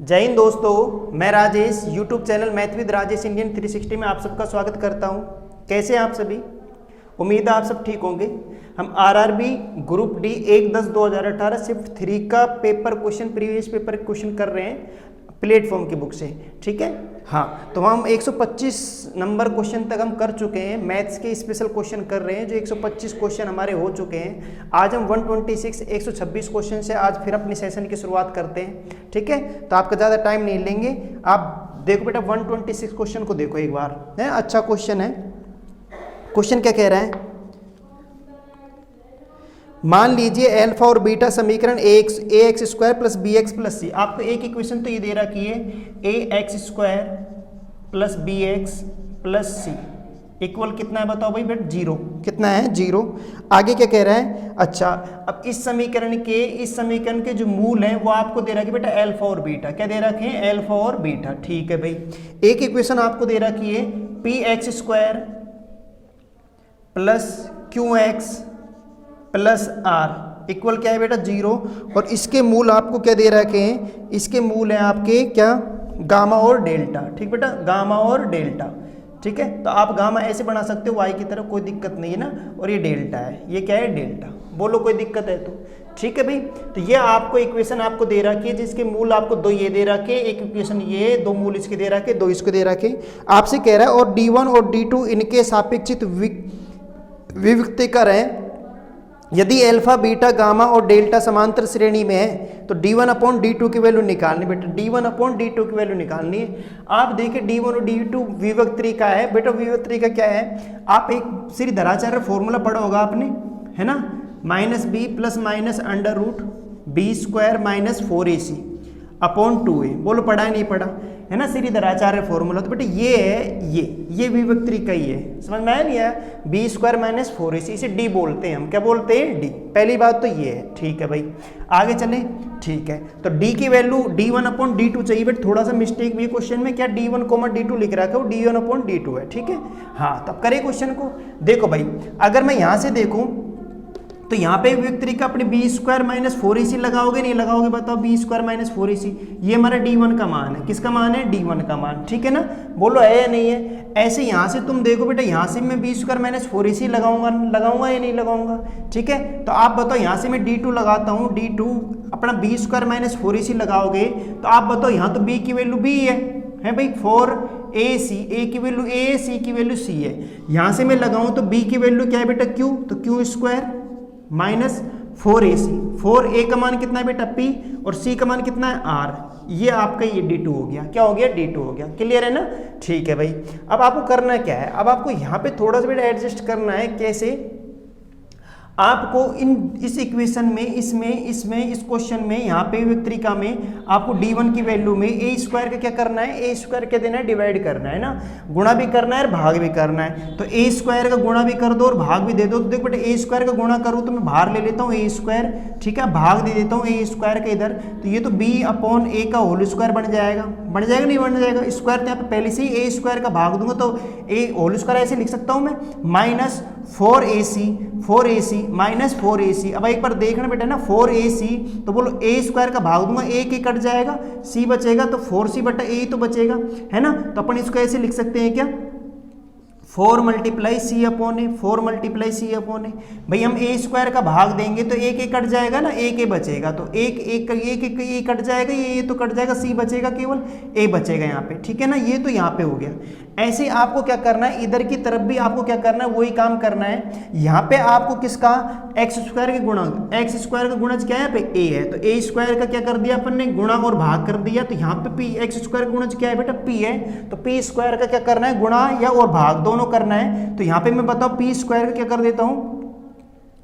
जय हिंद दोस्तों, मैं Rajesh YouTube channel math with Rajesh Indian 360 में आप सबका स्वागत करता हूं। कैसे हैं आप सभी? उम्मीद है आप सब ठीक होंगे। हम आरआरबी ग्रुप डी 1/10/2018 शिफ्ट 3 का paper question previous paper question कर रहे हैं प्लेटफॉर्म की बुक से। ठीक है, हाँ, तो हम 125 नंबर क्वेश्चन तक हम कर चुके हैं। मैथ्स के स्पेशल क्वेश्चन कर रहे हैं जो 125 क्वेश्चन हमारे हो चुके हैं। आज हम 126 क्वेश्चन से आज फिर अपनी सेशन की शुरुआत करते हैं। ठीक है, तो आपका ज़्यादा टाइम नहीं लेंगे। आप देखो बेटा 126 क्वेश्चन को देखो एक बार, है अच्छा क्वेश्चन है। क्वेश्चन क्या कह रहा है? मान लीजिए अल्फा और बीटा समीकरण A X square plus B X plus C. आपको एक इक्वेशन तो ये दे रखी है A X square plus B X plus C equal कितना है बताओ भाई बेटा? 0। कितना है? 0। आगे क्या कह रहा है? अच्छा, अब इस समीकरण के जो मूल हैं वो आपको दे रखी है बेटा अल्फा और बीटा। क्या दे रखे हैं? अल्फा और बीटा। ठीक है भाई, एक इक्वेशन आपको दे रखी है p x square plus q x plus r equal क्या है बेटा? 0। और इसके मूल आपको क्या दे रखे हैं? इसके मूल हैं आपके क्या? गामा और डेल्टा। ठीक बेटा, गामा और डेल्टा। ठीक है, तो आप गामा ऐसे बना सकते हो वाई की तरफ, कोई दिक्कत नहीं है ना। और ये डेल्टा है, ये क्या है? डेल्टा। बोलो कोई दिक्कत है तो? ठीक है भाई, तो ये आपको इक्वेशन आपको दे रखी है जिसके मूल आपको दो ये दे रखे, एक इक्वेशन ये, दो मूल इसके दे रखे, दो इसको दे रखे। आपसे कह रहा है और D1 और D2 इनके सापेक्षित विविक्तीकर हैं। यदि अल्फा बीटा गामा और डेल्टा समांतर श्रेणी में है तो D1/D2 की वैल्यू निकालनी बेटा। D1/D2 की वैल्यू निकालनी है। आप देखिए D1 और D2 विभक्त तरीका है बेटा। विभक्त तरीका क्या है? आप एक श्री धराचार्य फॉर्मूला पढ़ा होगा आपने, है ना? -b plus minus under root b square minus 4ac upon 2a। बोलो पढ़ा है नहीं पढ़ा? है ना, श्री धराचार्य फॉर्मूला। तो बेटा ये है, ये विभक्त तरीका ही है। समझ में आया नहीं आया? बी स्क्वायर माइनस 4ac, इसे डी बोलते हैं हम। क्या बोलते हैं? डी। पहली बात तो ये है। ठीक है भाई, आगे चलें। ठीक है, तो डी की वैल्यू D1/D2 चाहिए बेटा। थोड़ा सा मिस्टेक भी है क्वेश्चन में, क्या D1, D2 लिख रखा है? D1/D2 है। ठीक है, हाँ, तब करें क्वेश्चन को। देखो भाई, अगर मैं यहाँ से देखूँ तो यहाँ पे विभक्त तरीका अपने बी स्क्वायर माइनस 4ac लगाओगे नहीं लगाओगे बताओ? बी स्क्वायर माइनस 4ac, ये हमारा D1 का मान है। किसका मान है? D1 का मान। ठीक है ना, बोलो है या नहीं है? ऐसे यहाँ से तुम देखो बेटा, यहाँ से मैं बी स्क्वायर माइनस 4ac लगाऊंगा या नहीं लगाऊंगा? ठीक है, तो आप बताओ, यहाँ से मैं D2 लगाता हूँ। D2 अपना बी स्क्वायर माइनस 4ac लगाओगे तो आप बताओ, यहाँ तो b की वैल्यू b है भाई, 4ac, a की वैल्यू a, c की वैल्यू c है। यहाँ से मैं लगाऊं तो b की वैल्यू क्या है बेटा? q, तो q square minus 4ac। 4a का मान कितना है बेटा? p, और c का मान कितना है? r। ये आपका ये D2 हो गया। क्या हो गया? D2 हो गया। क्लियर है ना? ठीक है भाई, अब आपको करना क्या है? अब आपको यहाँ पे थोड़ा सा बेटा एडजस्ट करना है। कैसे? आपको इस इक्वेशन में, इस क्वेश्चन में, यहाँ पे विभक्त तरीका में आपको D1 की वैल्यू में a स्क्वायर का क्या करना है? a स्क्वायर क्या देना है? डिवाइड करना है ना, गुणा भी करना है और भाग भी करना है। तो a स्क्वायर का गुणा भी कर दो और भाग भी दे दो। तो देखो बेटा, a स्क्वायर का गुणा करूँ तो मैं बाहर ले लेता हूँ a स्क्वायर। ठीक है, भाग दे देता हूँ a स्क्वायर का इधर, तो ये तो b/a का होल स्क्वायर बन जाएगा। बन जाएगा नहीं बन जाएगा? स्क्वायर तो यहाँ पे पहले से ही a स्क्वायर का भाग दूंगा तो a होल स्क्वायर ऐसे लिख सकता हूँ मैं, माइनस 4ac माइनस 4ac। अब एक बार देखना बेटा ना, 4ac तो बोलो a स्क्वायर का भाग दूंगा, a के कट जाएगा, c बचेगा, तो 4c/a तो बचेगा, है ना? तो अपन इसको ऐसे लिख सकते हैं क्या? 4 × c/a, 4 × c/a। भाई हम a स्क्वायर का भाग देंगे तो a के कट जाएगा ना, a के बचेगा, तो एक कट जाएगा, ये तो कट जाएगा, c बचेगा, केवल a बचेगा यहाँ पे। ठीक है ना, ये तो यहाँ पे हो गया। ऐसे आपको क्या करना है? इधर की तरफ भी आपको क्या करना है? वही काम करना है। यहाँ पे आपको किसका? एक्स स्क्वायर के गुणा, एक्स स्क्वायर का गुणज क्या है? यहाँ पे a है, तो a स्क्वायर का क्या कर दिया अपन ने? गुणा और भाग कर दिया। तो यहाँ पे p, एक्स स्क्वायर का गुणज क्या है बेटा? p है, तो p स्क्वायर का क्या करना है? गुणा या और भाग दोनों करना है। तो यहाँ पे मैं बताओ p स्क्वायर का क्या कर देता हूँ?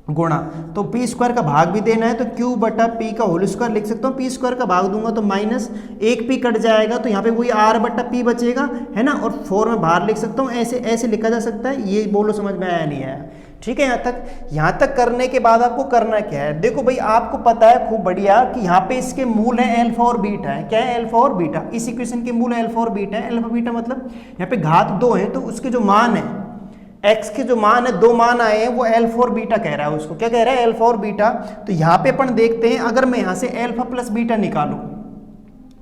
गुणा। तो p स्क्वायर का भाग भी देना है तो q/p का होल स्क्वायर लिख सकता हूँ। p स्क्वायर का भाग दूंगा तो माइनस 1p कट जाएगा, तो यहाँ पे वही r/p बचेगा, है ना? और 4 में बाहर लिख सकता हूँ। ऐसे लिखा जा सकता है। ये बोलो समझ में आया नहीं आया? ठीक है, यहाँ तक करने के बाद आपको करना क्या है? देखो भाई, आपको पता है खूब बढ़िया कि यहाँ पे इसके मूल है अल्फा और बीटा है। क्या है? अल्फा और बीटा। इस इक्वेशन के मूल है अल्फा और बीटा है। अल्फा बीटा मतलब यहाँ पे घात 2 है, तो उसके जो मान है x के जो मान है, दो मान आए हैं, वो अल्फा और बीटा कह रहा है। उसको क्या कह रहा है? अल्फा और बीटा। तो यहाँ पे अपन देखते हैं, अगर मैं यहाँ से अल्फा प्लस बीटा निकालूं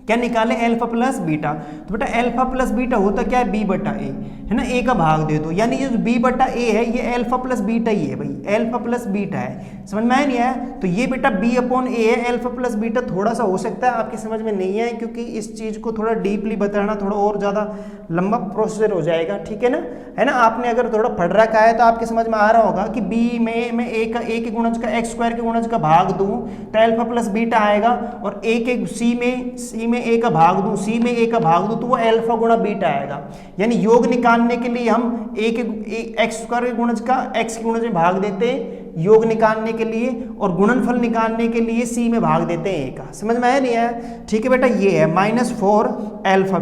क्या निकाले, अल्फा प्लस बीटा। तो बेटा अल्फा प्लस बीटा होता क्या है, बी बटा ए, है ना, ए का भाग दे दो, यानी ये जो बी बटा ए है ये अल्फा प्लस बीटा ही है भाई, अल्फा प्लस बीटा है, समझ में आया नहीं आया। तो ये बेटा बी अपॉन ए है, अल्फा प्लस बीटा थोड़ा सा हो सकता है आपकी समझ में नहीं है, क्योंकि इस चीज को थोड़ा डीपली बताना थोड़ा और ज्यादा लंबा प्रोसीजर हो जाएगा, ठीक है ना, है ना। आपने अगर थोड़ा पढ़ रखा है तो आपके समझ में आ रहा होगा कि बी में मैं ए के गुणज का एक्स स्क्वायर के गुणज का भाग दूं तो अल्फा प्लस बीटा आएगा, और ए के सी में ए का भाग दूं, सी में ए का भाग दूं तो वो अल्फा गुणा बीटा आएगा। यानी योग निकालने के लिए हम एक्स स्क्वायर के गुणज का एक्स के गुणज में भाग देते हैं योग निकालने के लिए, और गुणनफल निकालने के लिए सी में भाग देते हैं ए का। समझ में आया नहीं आया, ठीक है बेटा। ये है -4 अल्फा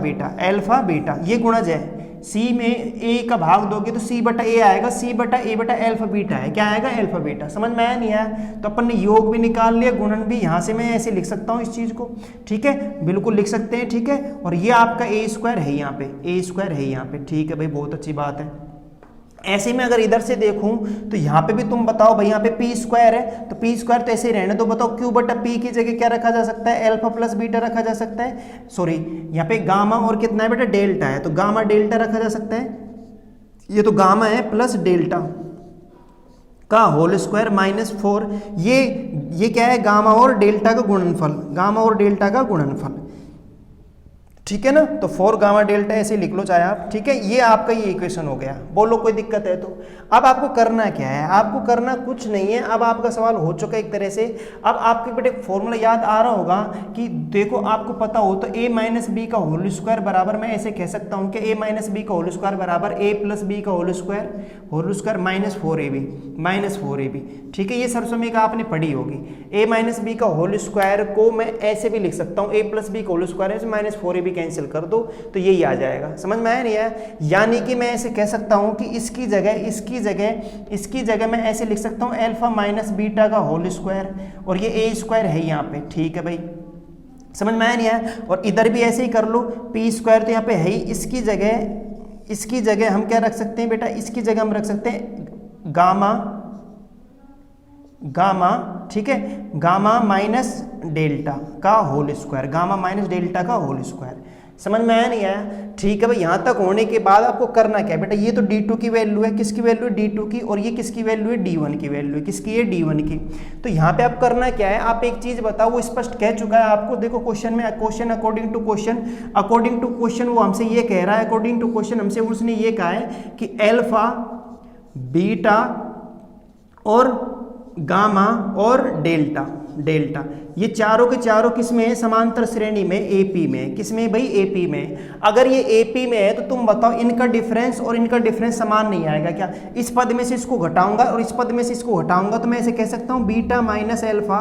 बीटा ये गुणज है, सी में ए का भाग दोगे तो सी बटा ए आएगा, सी बटा ए बटा अल्फा बीटा है, क्या आएगा, अल्फा बीटा। समझ में आया नहीं आया, तो अपन ने योग भी निकाल लिया, गुणन भी, यहाँ से मैं ऐसे लिख सकता हूँ इस चीज को, ठीक है, बिल्कुल लिख सकते हैं, ठीक है। और ये आपका ए स्क्वायर है यहाँ पे, ए स्क्वायर है यहाँ पे, ठीक है भाई, बहुत अच्छी बात है। ऐसे में अगर इधर से देखूं तो यहाँ पे भी तुम बताओ भाई, यहाँ पे पी स्क्वायर है तो पी स्क्वायर तो ऐसे ही रहने दो, बताओ क्यू बटा पी की जगह क्या रखा जा सकता है, अल्फा प्लस बीटा रखा जा सकता है, सॉरी यहाँ पे गामा और कितना है बेटा, डेल्टा है, तो गामा डेल्टा रखा जा सकता है, ये तो गामा है प्लस डेल्टा का होल स्क्वायर -4, ये क्या है, गामा और डेल्टा का गुणनफल, गामा और डेल्टा का गुणनफल, ठीक है ना। तो 4 गामा डेल्टा ऐसे लिख लो चाहे आप, ठीक है। ये आपका ये इक्वेशन हो गया, बोलो कोई दिक्कत है तो। अब आपको करना क्या है, आपको करना कुछ नहीं है, अब आपका सवाल हो चुका है एक तरह से। अब आपके बेटे फॉर्मूला याद आ रहा होगा कि देखो आपको पता हो तो a माइनस बी का होल स्क्वायर बराबर, मैं ऐसे कह सकता हूँ कि a माइनस बी का होल स्क्वायर बराबर a प्लस बी का होल स्क्वायर -4ab, ठीक है। ये सरसों में आपने पढ़ी होगी, a माइनस बी का होल स्क्वायर को मैं ऐसे भी लिख सकता हूँ, a प्लस बी का होल स्क्वायर है -4ab कैंसिल कर दो तो यही आ जाएगा। समझ में आया नहीं आया, यानी कि मैं ऐसे कह सकता हूं कि इसकी जगह मैं ऐसे लिख सकता हूं अल्फा माइनस बीटा का होल स्क्वायर, और ये ए स्क्वायर है यहाँ पे, ठीक है भाई, समझ में आया नहीं आया। और इधर भी ऐसे ही कर लो, पी स्क्वायर तो यहाँ पे है ही, इसकी जगह हम क्या रख सकते हैं बेटा, इसकी जगह हम रख सकते हैं गामा, ठीक है, गामा माइनस डेल्टा का whole square, gamma minus delta का होल स्क्वायर। समझ में आया नहीं आया, ठीक है भाई। यहाँ तक होने के बाद आपको करना क्या है बेटा, ये तो d2 की वैल्यू है, किसकी वैल्यू है, d2 की, और ये किसकी वैल्यू है, d1 की वैल्यू है, किसकी है, d1 की। तो यहाँ पे आप करना क्या है, आप एक चीज बताओ, वो स्पष्ट कह चुका है आपको, देखो क्वेश्चन में, क्वेश्चन अकॉर्डिंग टू क्वेश्चन वो हमसे ये कह रहा है, अकॉर्डिंग टू क्वेश्चन हमसे उसने ये कहा है कि अल्फा बीटा और गामा और डेल्टा ये चारों के चारों किस में है, समांतर श्रेणी में, एपी में, किस में भाई, एपी में। अगर ये एपी में है तो तुम बताओ इनका डिफरेंस और इनका डिफरेंस समान नहीं आएगा क्या, इस पद में से इसको घटाऊंगा और इस पद में से इसको घटाऊंगा तो मैं ऐसे कह सकता हूं बीटा माइनस अल्फा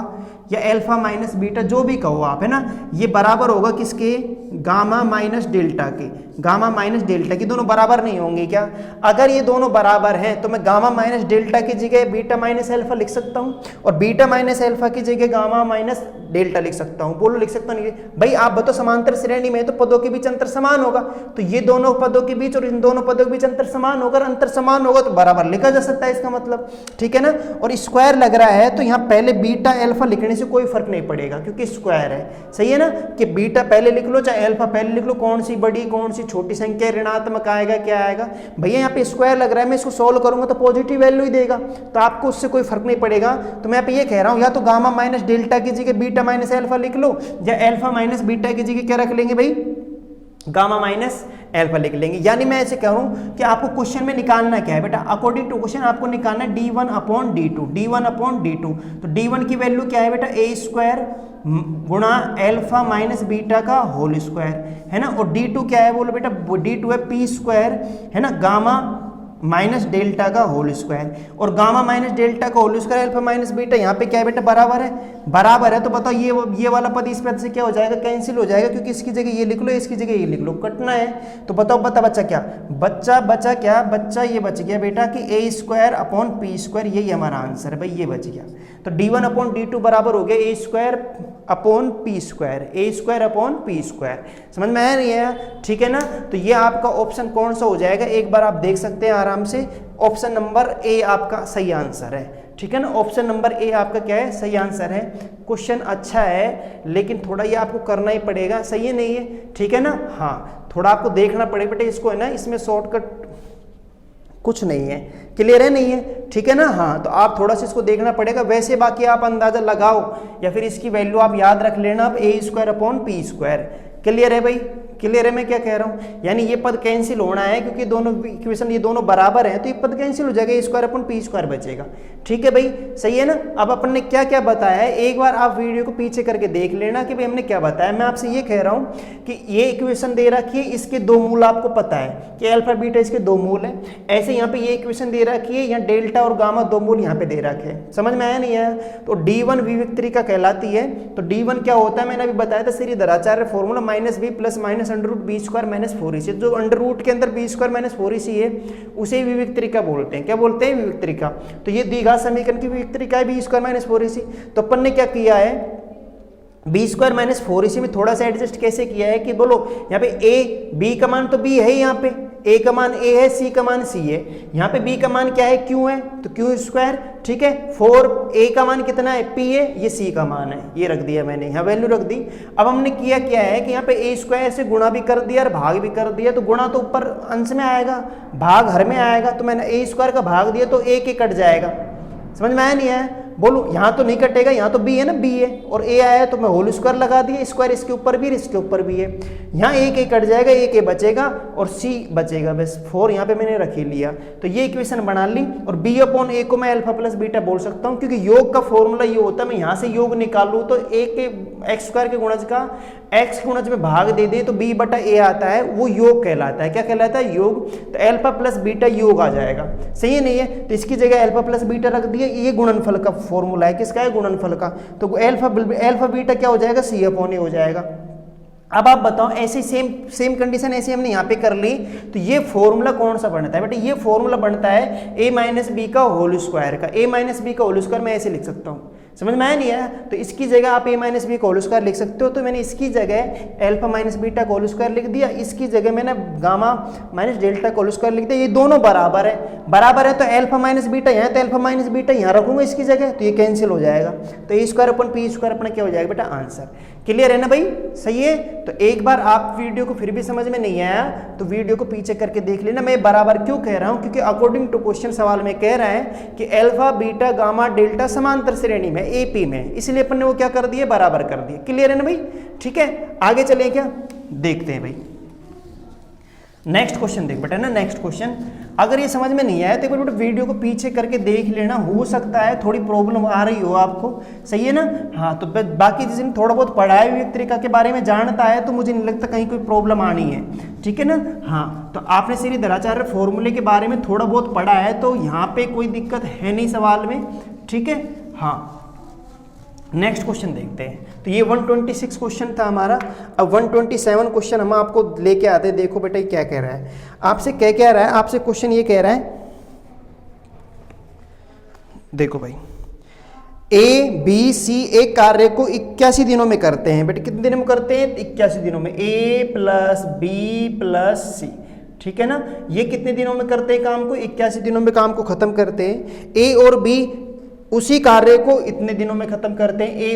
या अल्फा माइनस बीटा, जो भी कहो आप, है ना, ये बराबर होगा किसके, गामा माइनस डेल्टा के, गामा माइनस डेल्टा की, दोनों बराबर नहीं होंगे क्या। अगर ये दोनों बराबर हैं तो मैं गामा माइनस डेल्टा की जगह बीटा माइनस अल्फा लिख सकता हूं, और बीटा माइनस अल्फा की जगह गामा माइनस डेल्टा लिख सकता हूं। बोलो लिख सकता हूं भाई, आप बताओ समांतर श्रेणी में तो पदों के बीच अंतर समान होगा, तो ये दोनों पदों के बीच और इन दोनों पदों के बीच अंतर समान होगा, अंतर समान होगा तो बराबर लिखा जा सकता है, इसका मतलब, ठीक है ना। और स्क्वायर लग रहा है तो यहाँ पहले बीटा अल्फा लिखने से कोई फर्क नहीं पड़ेगा क्योंकि स्क्वायर है, सही है ना, कि बीटा पहले लिख लो चाहे अल्फा पहले लिख लो, कौन सी बड़ी कौन सी छोटी संख्या, ऋणात्मक आएगा क्या आएगा भैया, यहाँ पे स्क्वायर लग रहा है, मैं इसको सोल्व करूंगा तो पॉजिटिव वैल्यू ही देगा, तो आपको उससे कोई फर्क नहीं पड़ेगा। तो मैं यहाँ पे ये कह रहा हूँ, या तो गामा माइनस डेल्टा की जगह बीटा माइनस अल्फा लिख लो, या अल्फा माइनस बीटा की जगह क्या रख लेंगे भाई, गामा माइनस अल्फा लिख लेंगे। यानी मैं ऐसे कह रहा हूं कि आपको क्वेश्चन में निकालना क्या है बेटा, अकॉर्डिंग टू क्वेश्चन आपको निकालना है d1 अपॉन d2, तो d1 की वैल्यू क्या है बेटा, a स्क्वायर गुणा अल्फा माइनस बीटा का होल स्क्वायर, है ना, और d2 क्या है, बोलो बेटा, d2 है p स्क्वायर, है ना, गामा माइनस डेल्टा का होल स्क्वायर, और गामा माइनस डेल्टा का whole square alpha minus beta, यहाँ पे क्या है बेटा, बराबर है, तो बताओ ये वाला पद इस पद से क्या हो जाएगा, कैंसिल हो जाएगा, क्योंकि इसकी जगह ये लिख लो, इसकी जगह ये लिख लो, कटना है। तो बताओ बच्चा क्या बच्चा ये बच गया बेटा कि ए स्क्वायर अपॉन पी स्क्वायर, यही हमारा आंसर है भाई, ये बच गया। तो d1 अपॉन d2 बराबर हो गया ए स्क्वायर अपॉन पी स्क्वायर, समझ में आया नहीं आया, ठीक है ना। तो ये आपका ऑप्शन कौन सा हो जाएगा, एक बार आप देख सकते हैं आराम से, ऑप्शन नंबर ए आपका सही आंसर है, ठीक है ना। ऑप्शन नंबर ए आपका क्या है, सही आंसर है। क्वेश्चन अच्छा है लेकिन थोड़ा ये आपको करना ही पड़ेगा, सही है नहीं है, ठीक है ना। हाँ थोड़ा आपको देखना पड़ेगा बेटा इसको, है ना, इसमें शॉर्टकट कुछ नहीं है, क्लियर है नहीं है, ठीक है ना। हाँ तो आप थोड़ा सा इसको देखना पड़ेगा, वैसे बाकी आप अंदाजा लगाओ या फिर इसकी वैल्यू आप याद रख लेना, अब a²/p², क्लियर है भाई, क्लियर है मैं क्या कह रहा हूँ। यानी ये पद कैंसिल होना है क्योंकि दोनों इक्वेशन ये दोनों बराबर हैं, तो ये पद कैंसिल हो जाएगा, a²/p² बचेगा, ठीक है भाई, सही है ना। अब अपन ने क्या क्या बताया है, एक बार आप वीडियो को पीछे करके देख लेना कि भाई हमने क्या बताया। मैं आपसे ये कह रहा हूँ कि ये इक्वेशन दे रखी है, इसके दो मूल आपको पता है कि अल्फा बीटा इसके दो मूल है। ऐसे यहाँ पे ये इक्वेशन दे रखी है, यहाँ डेल्टा और गामा दो मूल यहाँ पे दे रखे हैं, समझ में आया नहीं आया। तो d1 विविक्तरिका कहलाती है। तो d1 क्या होता है, मैंने अभी बताया था Shridharacharya formula -b + -√b² - 4ac, जो अंडर रूट के अंदर b² - 4ac है उसे विविक्तरिका बोलते हैं। क्या बोलते हैं, विविक्तरिका। तो ये द्विघात समीकरण की विविक्तरिका है b² - 4ac। तो अपन ने क्या किया है, b² - 4ac में थोड़ा सा एडजस्ट कैसे किया है कि बोलो यहाँ पे a b का मान तो b है, यहाँ पे a का मान a है, c का मान c है, यहाँ पे b का मान क्या है, q है, तो q², ठीक है। 4 a का मान कितना है, p है, ये c का मान है, ये रख दिया मैंने, यहाँ वैल्यू रख दी। अब हमने किया क्या है कि यहाँ पे a² से गुणा भी कर दिया और भाग भी कर दिया, तो गुणा तो ऊपर अंश में आएगा, भाग हर में आएगा, तो मैंने a² का भाग दिया तो a कट जाएगा, समझ में आया नहीं आया, बोलो। यहाँ तो नहीं कटेगा, यहाँ तो b है ना, b है और a आया तो मैं होल² लगा दिया, स्क्वायर इसके ऊपर भी इसके ऊपर भी है, यहाँ a कट जाएगा, a बचेगा और c बचेगा, बस 4 यहाँ पे मैंने रख ही लिया। तो ये इक्वेशन बना ली और b/a को मैं अल्फा प्लस बीटा बोल सकता हूँ, क्योंकि योग का फॉर्मूला ये होता है, मैं यहाँ से योग निकालूँ तो a के x² के गुणज का x के गुणज में भाग दे दे तो b/a आता है, वो योग कहलाता है। क्या कहलाता है, योग। तो अल्फा प्लस बीटा योग आ जाएगा, सही है नहीं है। तो इसकी जगह अल्फा प्लस बीटा रख दिया, ये गुणनफल का फॉर्मूला है, किसका है, गुणनफल का। तो अल्फा बीटा क्या हो जाएगा, c/a हो जाएगा। अब आप बताओ, ऐसे सेम कंडीशन ऐसे हमने यहाँ पे कर ली, तो ये फॉर्मूला कौन सा बनता है बेटा, ये फॉर्मूला बनता है a - b का होल स्क्वायर का। a - b का होल स्क्वायर मैं ऐसे लिख सकता हूँ, समझ में आया नहीं आया। तो इसकी जगह आप a - b का होल स्क्वायर लिख सकते हो, तो मैंने इसकी जगह अल्फा - बीटा का होल स्क्वायर लिख दिया, इसकी जगह मैंने गामा - डेल्टा का होल स्क्वायर लिख दिया। ये दोनों बराबर है, तो अल्फा - बीटा यहाँ, तो अल्फा - बीटा यहाँ रखूंगा इसकी जगह, तो ये कैंसिल हो जाएगा। तो a²/p² अपना क्या हो जाएगा बेटा, आंसर। क्लियर है ना भाई, सही है। तो एक बार आप वीडियो को फिर भी समझ में नहीं आया तो वीडियो को पीछे करके देख लेना। मैं बराबर क्यों कह रहा हूं, क्योंकि अकॉर्डिंग टू क्वेश्चन सवाल में कह रहा है कि अल्फा बीटा गामा डेल्टा समांतर श्रेणी में एपी में, इसलिए अपन ने वो क्या कर दिया, बराबर कर दिया। क्लियर है ना भाई, ठीक है। आगे चले क्या, देखते हैं भाई। नेक्स्ट क्वेश्चन देख बेटा ना, नेक्स्ट क्वेश्चन अगर ये समझ में नहीं आया तो एक बार बेटा वीडियो को पीछे करके देख लेना, हो सकता है थोड़ी प्रॉब्लम आ रही हो आपको, सही है ना। हाँ तो बाकी जिसने थोड़ा बहुत पढ़ा है विविक्तरिका के बारे में जानता है, तो मुझे नहीं लगता कहीं कोई प्रॉब्लम आनी है, ठीक है ना। हाँ तो आपने श्रीधराचार्य फॉर्मूले के बारे में थोड़ा बहुत पढ़ा है, तो यहाँ पे कोई दिक्कत है नहीं सवाल में, ठीक है। हाँ नेक्स्ट क्वेश्चन देखते हैं। तो ये 126 क्वेश्चन था हमारा। अब 127 क्वेश्चन हम आपको लेके आते हैं। देखो बेटा ये क्या कह रहा है, आपसे क्या कह रहा है, आपसे क्वेश्चन ये कह रहा है, देखो भाई A B C एक कार्य को 81 दिनों में करते हैं। बेटा कितने दिनों में करते हैं, 81 दिनों में, A + B + C, ठीक है ना। ये कितने दिनों में करते हैं काम को, 81 दिनों में काम को खत्म करते हैं। A और B उसी कार्य को इतने दिनों में खत्म करते हैं, ए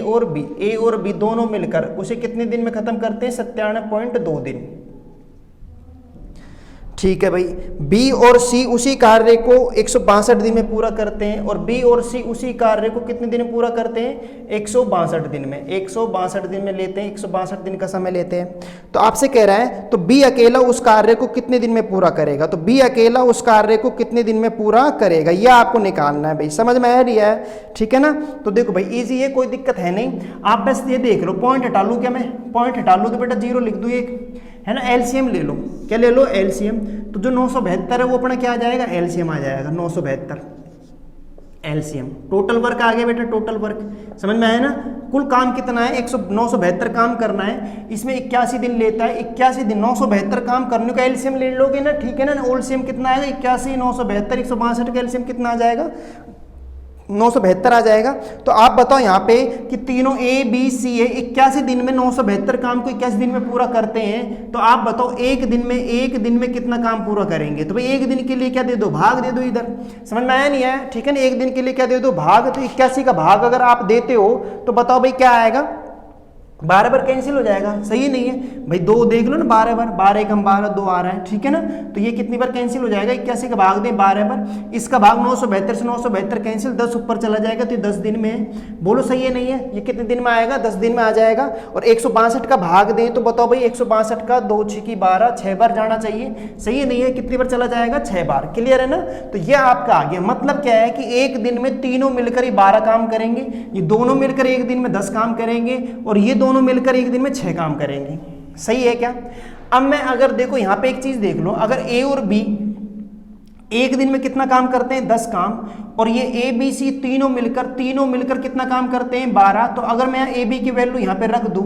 और बी दोनों मिलकर उसे कितने दिन में खत्म करते हैं, 97.2 दिन, ठीक है भाई। बी और सी उसी कार्य को 162 दिन में पूरा करते हैं, और बी और सी उसी कार्य को कितने दिन में पूरा करते हैं, 162 दिन में, 162 दिन में लेते हैं, 162 दिन का समय लेते हैं। तो आपसे कह रहा है तो बी अकेला उस कार्य को कितने दिन में पूरा करेगा, तो बी अकेला उस कार्य को कितने दिन में पूरा करेगा, यह आपको निकालना है भाई। समझ में आ रहा है, ठीक है ना। तो देखो भाई इजी है, कोई दिक्कत है नहीं। आप बस ये देख लो, पॉइंट हटा लूँ क्या मैं, पॉइंट हटा लूँ तो बेटा 0 लिख दूँ एक, है ना। एलसीएम ले लो, क्या ले लो, एलसीएम। तो जो 972 है वो अपना क्या आ जाएगा, एलसीएम आ जाएगा 972 एलसीएम। टोटल वर्क आ गया बेटा, टोटल वर्क समझ में आया ना। कुल काम कितना है, 972 काम करना है, इसमें 81 दिन लेता है। 81 दिन 972 काम करने का एलसीएम ले लोगे ना, ठीक है ना। एलसीएम कितना आएगा, 81 972 162 का एलसीएम कितना आ जाएगा, 972 आ जाएगा। तो आप बताओ यहाँ पे कि तीनों ए बी सी है 81 दिन में 972 काम को 81 दिन में पूरा करते हैं, तो आप बताओ एक दिन में कितना काम पूरा करेंगे। तो भाई एक दिन के लिए क्या दे दो, भाग दे दो। इधर समझ में आया नहीं आया, ठीक है ना। एक दिन के लिए क्या दे दो, भाग। तो 81 का भाग अगर आप देते हो तो बताओ भाई क्या आएगा, 12 बार कैंसिल हो जाएगा, सही नहीं है भाई। 2 देख लो ना, 12 बार, 12 एकम 12, 2 आ रहा है, ठीक है ना। तो ये कितनी बार कैंसिल हो जाएगा, 81 का भाग दें 12 बार, इसका भाग 972 से 972 कैंसिल, 10 ऊपर चला जाएगा, तो ये 10 दिन में है। बोलो सही है नहीं है, ये कितने दिन में आएगा, 10 दिन में आ जाएगा। और 162 का भाग दें तो बताओ भाई 162 का 2 6 की 12, 6 बार जाना चाहिए, सही है नहीं है, कितनी बार चला जाएगा, 6 बार। क्लियर है ना। तो ये आपका आ गया। मतलब क्या है कि एक दिन में तीनों मिलकर ही 12 काम करेंगे, ये दोनों मिलकर एक दिन में 10 काम करेंगे, और ये दोनों मिलकर एक दिन में 6 काम करेंगे। सही है क्या। अब मैं अगर देखो यहां पे एक चीज देख लो, अगर ए और बी एक दिन में कितना काम करते हैं, 10 काम, और ये ए बी सी तीनों मिलकर कितना काम करते हैं, 12। तो अगर मैं ए बी की वैल्यू यहाँ पे रख दूं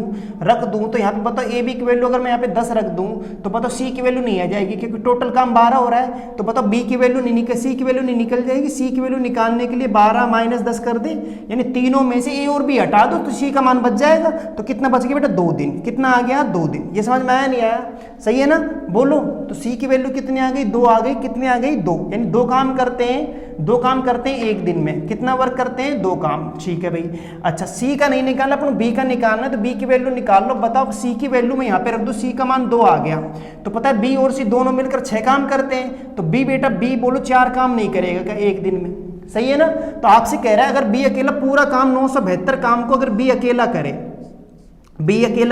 तो यहाँ पे बताओ ए बी की वैल्यू अगर मैं यहाँ पे 10 रख दूं तो बताओ सी की वैल्यू नहीं आ जाएगी, क्योंकि टोटल काम 12 हो रहा है। तो बताओ बी की वैल्यू नहीं निकल, सी की वैल्यू नहीं निकल जाएगी। सी की वैल्यू निकालने के लिए 12 माइनस 10 कर दे, यानी तीनों में से ए और बी हटा दो तो सी का मान बच जाएगा। तो कितना बच गया बेटा, 2 दिन। कितना आ गया, 2 दिन। ये समझ में आया नहीं आया, सही है ना। बोलो तो सी की वैल्यू कितनी आ गई, 2 आ गई। कितनी आ गई, 2, यानी 2 काम करते हैं एक दिन में। कितना वर्क करते हैं, 2 काम। ठीक है भाई। अच्छा सी का नहीं निकालना, अपन बी का निकालना है, तो बी की वैल्यू निकाल लो। बताओ सी की वैल्यू में यहाँ पे रख दो, सी का मान 2 आ गया। तो पता है बी और सी दोनों मिलकर 6 काम करते हैं, तो बी बेटा बी बोलो 4 काम नहीं करेगा क्या एक दिन में, सही है ना। तो आपसे कह रहा है अगर बी अकेला पूरा काम 972 काम को अगर बी अकेला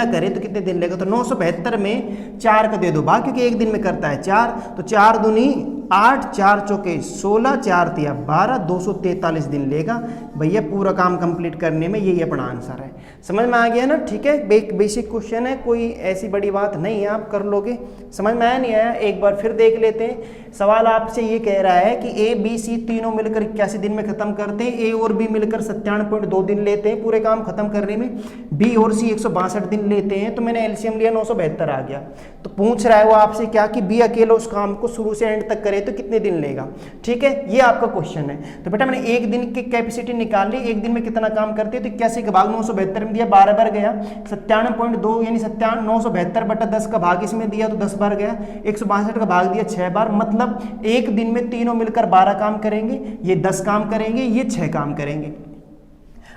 करे तो कितने दिन लेगा। तो 972 में 4 का दे दो भाग, क्योंकि एक दिन में करता है 4। तो 4 दूनी 8, 4 चौके 16, 4 तिया 12, 243 दिन लेगा भैया पूरा काम कंप्लीट करने में। यही अपना आंसर है। समझ में आ गया ना, ठीक है। बेसिक क्वेश्चन है, कोई ऐसी बड़ी बात नहीं है, आप कर लोगे। समझ में आया नहीं आया, एक बार फिर देख लेते हैं। सवाल आपसे ये कह रहा है कि ए बी सी तीनों मिलकर 81 दिन में खत्म करते हैं, ए और बी मिलकर 97.2 दिन लेते हैं पूरे काम खत्म करने में, बी और सी 162 दिन लेते हैं। तो मैंने एलसीएम लिया, 972 आ गया। तो पूछ रहा है वो आपसे क्या कि बी अकेला उस काम को शुरू से एंड तक करे तो कितने दिन लेगा। ठीक है, ये आपका क्वेश्चन है। तो बेटा मैंने एक दिन की कैपेसिटी निकाल ली, एक दिन में कितना काम करती है। तो 81 का भाग 972 में दिया, 12 बार गया, 97.2 यानी 972 बटा 10 का भाग इसमें दिया तो 10 बार गया, 162 का भाग दिया 6 बार। मतलब एक दिन में तीनों मिलकर 12 काम करेंगे, ये 10 काम करेंगे, ये 6 काम करेंगे।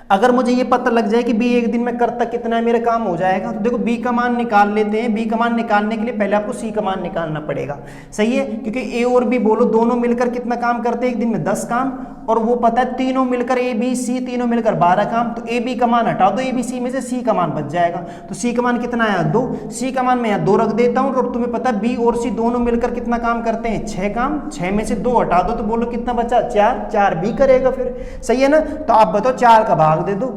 अगर मुझे ये पता लग जाए कि बी एक दिन में करता कितना है, मेरा काम हो जाएगा। तो देखो बी का मान निकाल लेते हैं। बी का मान निकालने के लिए पहले आपको सी का मान निकालना पड़ेगा, सही है। क्योंकि ए और बी बोलो दोनों मिलकर कितना काम करते हैं एक दिन में, 10 काम। और वो पता है तीनों मिलकर ए बी सी तीनों मिलकर 12 काम। तो ए बी का मान हटा दो ए बी सी में से, सी का मान बच जाएगा। तो सी का मान कितना आया, 2। सी का मान मैं यहाँ 2 रख देता हूँ। और तुम्हें पता है बी और सी दोनों मिलकर कितना काम करते हैं, 6 काम। 6 में से 2 हटा दो तो बोलो कितना बचा, 4। 4 बी करेगा फिर, सही है ना। तो आप बताओ 4 का भाग दे दो,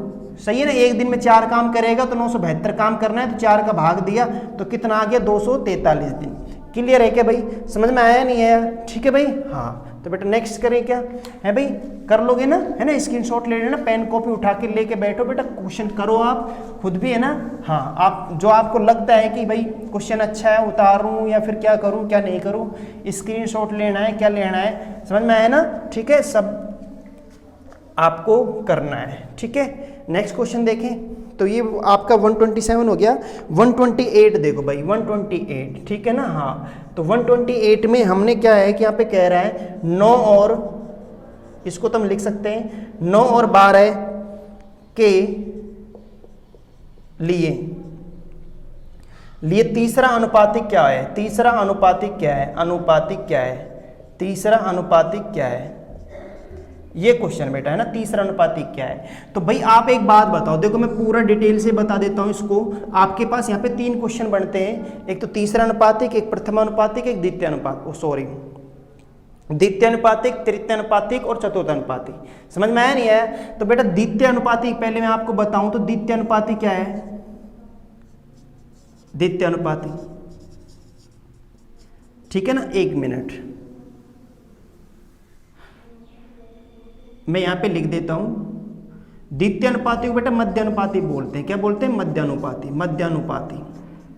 सही है ना। एक दिन में 4 काम करेगा तो 972 काम करना है, तो 4 का भाग दिया तो कितना आ गया, 243 दिन। क्लियर है क्या भाई, समझ में आया नहीं आया, ठीक है भाई। हाँ तो बेटा नेक्स्ट करें क्या है भाई, कर लोगे ना, है ना। स्क्रीनशॉट ले लेना, पेन कॉपी उठा के लेके बैठो बेटा, क्वेश्चन करो आप खुद भी, है ना। हाँ आप जो आपको लगता है कि भाई क्वेश्चन अच्छा है उतारूं या फिर क्या करूं क्या नहीं करूं, स्क्रीनशॉट लेना है, क्या लेना है, समझ में आया ना, ठीक है। सब आपको करना है, ठीक है। नेक्स्ट क्वेश्चन देखें। तो ये आपका 127 हो गया। 128 देखो भाई, 128, ठीक है ना। हाँ तो 128 में हमने क्या है कि यहाँ पे कह रहा है 9 और, इसको तो हम लिख सकते हैं 9 और 12 के लिए तीसरा अनुपातिक क्या है। तीसरा अनुपातिक क्या है, अनुपातिक क्या है, तीसरा अनुपातिक क्या है, ये क्वेश्चन बेटा, है ना। तीसरा अनुपातिक क्या है। तो भाई आप एक बात बताओ, देखो मैं पूरा डिटेल से बता देता हूं इसको। आपके पास यहाँ पे 3 क्वेश्चन बनते हैं, एक तो तीसरा अनुपातिक, एक प्रथम अनुपातिक, एक द्वितीय अनुपातिक, सॉरी द्वितीय अनुपातिक, तृतीय अनुपातिक और चतुर्थ अनुपातिक। समझ में आया नहीं आया। तो बेटा द्वितीय अनुपातिक पहले मैं आपको बताऊं तो द्वितीय अनुपातिक क्या है, द्वितीय अनुपातिक, ठीक है ना। 1 मिनट मैं यहां पे लिख देता हूं। द्वितीय अनुपाती को बेटा मध्यानुपाती बोलते हैं, क्या बोलते हैं, मध्यानुपाती, मध्यानुपाती,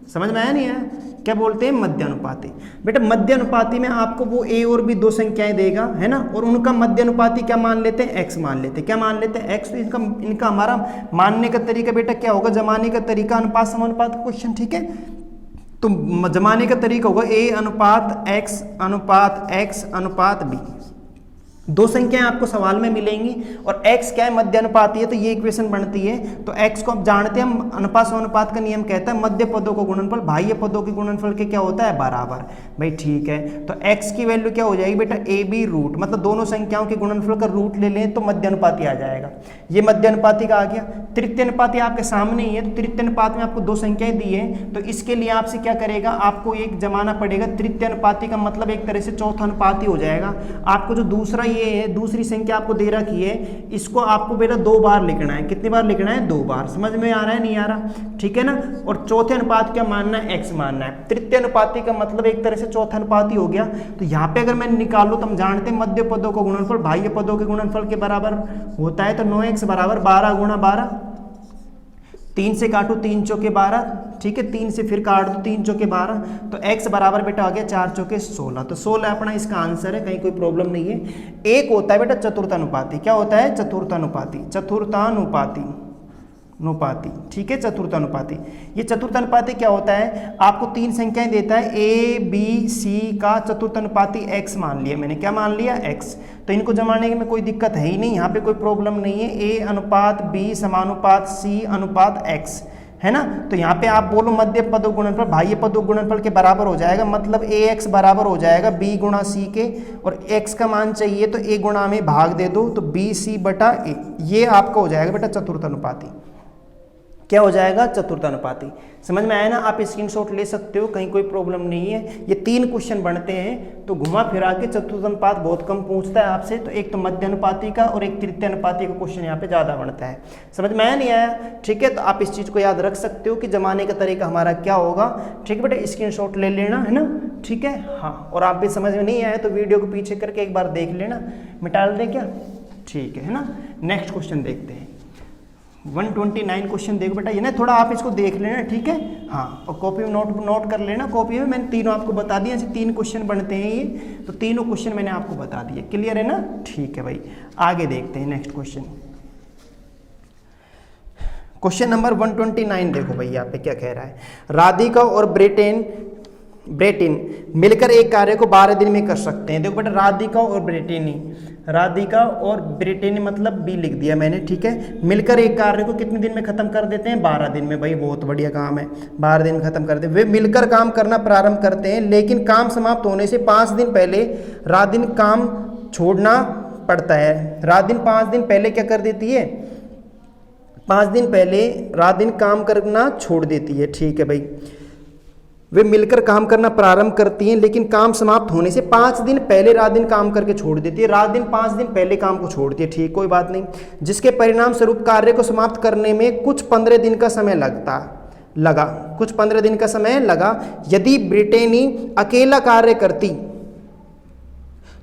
समझ में आया नहीं आया? क्या बोलते हैं? मध्यानुपाती। बेटा मध्यानुपाती में आपको वो a और b दो संख्याएं देगा, है ना, और उनका मध्यानुपाती क्या मान लेते हैं? x मान लेते हैं। क्या मान लेते हैं? x। तो इनका हमारा मानने का तरीका बेटा क्या होगा? जमाने का तरीका अनुपात समानुपात का क्वेश्चन, ठीक है। तो जमाने का तरीका होगा a अनुपात x अनुपात b। दो संख्याएं आपको सवाल में मिलेंगी और x क्या है? मध्यानुपाती है, तो ये इक्वेशन बनती है। तो x को आप जानते हैं, हम अनुपात समानुपात का नियम कहता है मध्य पदों को गुणनफल बाह्य पदों के गुणनफल के क्या होता है? बराबर। भाई ठीक है, तो x की वैल्यू क्या हो जाएगी बेटा? ए बी रूट, मतलब दोनों संख्याओं के गुणनफल का रूट ले लें तो मध्यानुपाती आ जाएगा। ये मध्यानुपाती का आ गया। तृतीय अनुपाती आपके सामने ही है, तो तृतीय अनुपात में आपको दो संख्याएं दी है, तो इसके लिए आपसे क्या करेगा? आपको एक जमाना पड़ेगा। तृतीय अनुपाती का मतलब एक तरह से चौथा अनुपाती हो जाएगा। आपको जो दूसरा ये है, दूसरी संख्या आपको दे रखी है, इसको आपको बेटा दो बार लिखना है। कितनी बार लिखना है? दो बार। समझ में आ रहा है नहीं आ रहा? ठीक है ना। और चौथे अनुपात क्या मानना है? x मानना है। तृतीय अनुपाती का मतलब एक तरह से चौथा अनुपाती हो गया। तो यहाँ पे अगर मैं निकालूं तो हम जानते हैं मध्य पदों का गुणनफल बाह्य पदों के गुणनफल के बराबर होता है। तो 9x बराबर 12 गुणा 12, 3 से काटो 3 चौके 12, ठीक है, 3 से फिर काट दो 3 चौके 12, तो x बराबर बेटा आ गया 4 चौके 16। तो 16 अपना इसका आंसर है, कहीं कोई प्रॉब्लम नहीं है। एक होता है बेटा चतुर्थानुपाती। क्या होता है? चतुर्थानुपाती। नुपाती, ठीक है, चतुर्थानुपाती। ये चतुर्थानुपाती क्या होता है? आपको तीन संख्याएं देता है, a b c का चतुर्थानुपाती x मान लिया मैंने। क्या मान लिया? x। तो इनको जमाने में कोई दिक्कत है ही नहीं, यहाँ पे कोई प्रॉब्लम नहीं है। a अनुपात b समानुपात c अनुपात x, है ना। तो यहाँ पे आप बोलो मध्य पदों गुणनफल बाह्य पदों गुणनफल के बराबर हो जाएगा, मतलब ax बराबर हो जाएगा b गुणा c के, और x का मान चाहिए तो a गुणा में भाग दे दो, तो bc बटा a। ये आपका हो जाएगा बेटा चतुर्थानुपाती। क्या हो जाएगा? चतुर्थानुपाती। समझ में आया ना? आप स्क्रीनशॉट ले सकते हो, कहीं कोई प्रॉब्लम नहीं है। ये 3 क्वेश्चन बनते हैं, तो घुमा फिरा के चतुर्थानुपात बहुत कम पूछता है आपसे। तो एक तो मध्यानुपाती का और एक तृतीय अनुपाती का क्वेश्चन यहाँ पे ज़्यादा बनता है। समझ में आया नहीं आया? ठीक है, तो आप इस चीज़ को याद रख सकते हो कि जमाने का तरीका हमारा क्या होगा। ठीक है बेटा, स्क्रीनशॉट ले लेना, है ना। ठीक है, हाँ। और आप भी समझ में नहीं आया तो वीडियो को पीछे करके एक बार देख लेना, मिटा दें क्या? ठीक है ना। नेक्स्ट क्वेश्चन देखते हैं। 129 क्वेश्चन देखो बेटा, ये ना थोड़ा आप इसको देख लेना, ठीक है। हाँ, और कॉपी में नोट कर लेना। कॉपी में मैंने तीनों आपको बता दिए, ऐसे 3 क्वेश्चन बनते हैं ये, तो तीनों क्वेश्चन मैंने आपको बता दिए। क्लियर है ना? ठीक है भाई, आगे देखते हैं नेक्स्ट क्वेश्चन। क्वेश्चन नंबर 129 देखो भाई, यहाँ पे क्या कह रहा है। राधिका और ब्रेटिन मिलकर एक कार्य को 12 दिन में कर सकते हैं। देखो बेटा, राधिका और ब्रिटेनी मतलब बी लिख दिया मैंने, ठीक है। मिलकर एक कार्य को कितने दिन में खत्म कर देते हैं? 12 दिन में। भाई बहुत बढ़िया काम है, 12 दिन में खत्म कर दे। वे मिलकर काम करना प्रारंभ करते हैं, लेकिन काम समाप्त होने से 5 दिन पहले राधिन काम छोड़ना पड़ता है। राधिन 5 दिन पहले क्या कर देती है? 5 दिन पहले राधिन काम करना छोड़ देती है, ठीक है भाई। वे मिलकर काम करना प्रारंभ करती हैं, लेकिन काम समाप्त होने से 5 दिन पहले राधिन काम करके छोड़ देती है। राधिन 5 दिन पहले काम को छोड़ती है, ठीक, कोई बात नहीं। जिसके परिणाम स्वरूप कार्य को समाप्त करने में कुछ 15 दिन का समय कुछ 15 दिन का समय लगा। यदि ब्रिटेनी अकेला कार्य करती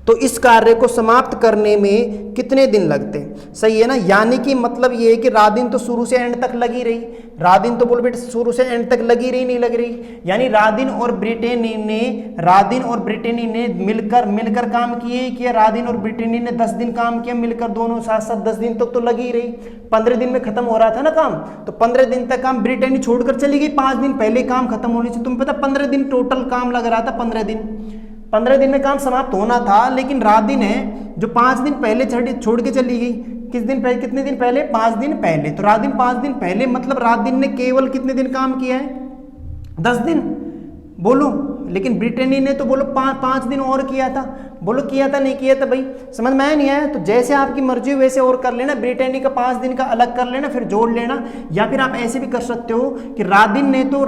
तो इस कार्य को समाप्त करने में कितने दिन लगते? सही है ना। यानी कि मतलब ये है कि राधिन तो शुरू से एंड तक लगी रही। राधिन तो बोलो बेटा शुरू से एंड तक लगी रही, नहीं लग रही। यानी राधिन और ब्रिटेनी ने मिलकर काम किए। राधिन और ब्रिटेनी ने 10 दिन काम किया मिलकर, दोनों साथ साथ 10 दिन तक तो लगी रही। 15 दिन में खत्म हो रहा था ना काम, तो 15 दिन तक काम ब्रिटेनी छोड़कर चली गई। 5 दिन पहले काम खत्म होने से तुम्हें पता 15 दिन टोटल काम लग रहा था। 15 दिन में काम समाप्त होना था, लेकिन राधिन है जो 5 दिन पहले छोड़ के चली गई। कितने दिन पहले? 5 दिन पहले। तो राधिन 5 दिन पहले मतलब राधिन ने केवल कितने दिन काम किया है? 10 दिन। बोलो, लेकिन ब्रिटेनी ने तो बोलो 5 दिन और किया था। बोलो किया था नहीं किया था? भाई समझ में आया नहीं आया? तो जैसे आपकी मर्जी हो वैसे और कर लेना। ब्रिटेनी का 5 दिन का अलग कर लेना, फिर जोड़ लेना। या फिर आप ऐसे भी कर सकते हो कि राधिन ने तो